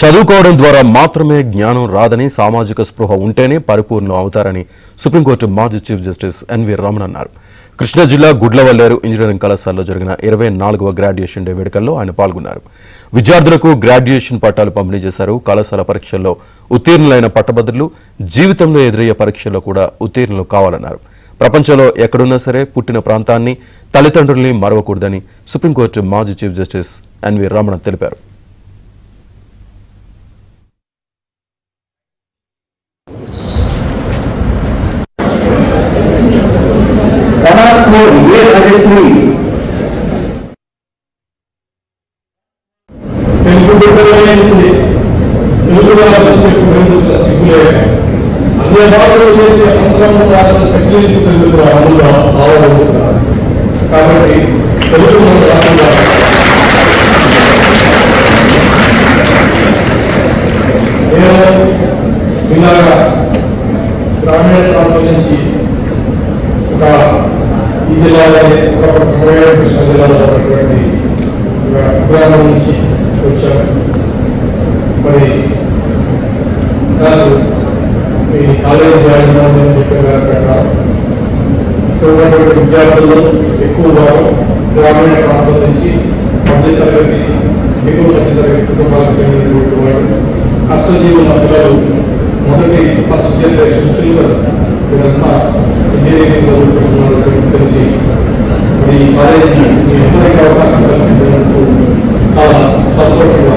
చదువుకోవడం ద్వారా మాత్రమే జ్ఞానం రాదని, సామాజిక స్పృహ ఉంటేనే పరిపూర్ణం అవుతారని సుప్రీంకోర్టు మాజీ చీఫ్ జస్టిస్ ఎన్వి రమణ అన్నారు. కృష్ణా జిల్లా గుడ్లవల్లేరు ఇంజనీరింగ్ కళాశాలలో జరిగిన 24వ గ్రాడ్యుయేషన్ డే వేడుకల్లో ఆయన పాల్గొన్నారు. విద్యార్థులకు గ్రాడ్యుయేషన్ పట్టాలు పంపిణీ చేశారు. కళాశాల పరీక్షల్లో ఉత్తీర్ణులైన పట్టభద్రులు జీవితంలో ఎదురయ్యే పరీక్షల్లో కూడా ఉత్తీర్ణులు కావాలన్నారు. ప్రపంచంలో ఎక్కడున్నా సరే పుట్టిన ప్రాంతాన్ని, తల్లిదండ్రుల్ని మరవకూడదని సుప్రీంకోర్టు మాజీ చీఫ్ జస్టిస్ ఎన్వి రమణ తెలిపారు. కాబట్టి తెలుగు రాష్ట్రంలో నేను ఇలాగా గ్రామీణ ప్రాంతం నుంచి ఒక ఈ జిల్లాలో కృష్ణా జిల్లాలో ఉన్నటువంటి ఒక గ్రామం నుంచి వచ్చాను. మరి నాకు ఈ కాలేజీ యాజమాన్యం చెప్పిన ప్రకారం ఉన్నటువంటి విద్యార్థులు ఎక్కువగా గ్రామీణ ప్రాంతం నుంచి మధ్యతరగతి, ఎక్కువ మధ్యతరగతి కుటుంబాలకు చెందినటువంటి వారు, కష్టజీవుల పిల్లలు, మొదటి ఫస్ట్ జనరేషన్ చిల్డ్రన్ వీరంతా ఇంజనీరింగ్ చదువుకుంటున్నారని తెలిసి మరి ఈ కాలేజీ మీ అందరికీ అవకాశం కల్పించినందుకు చాలా సంతోషంగా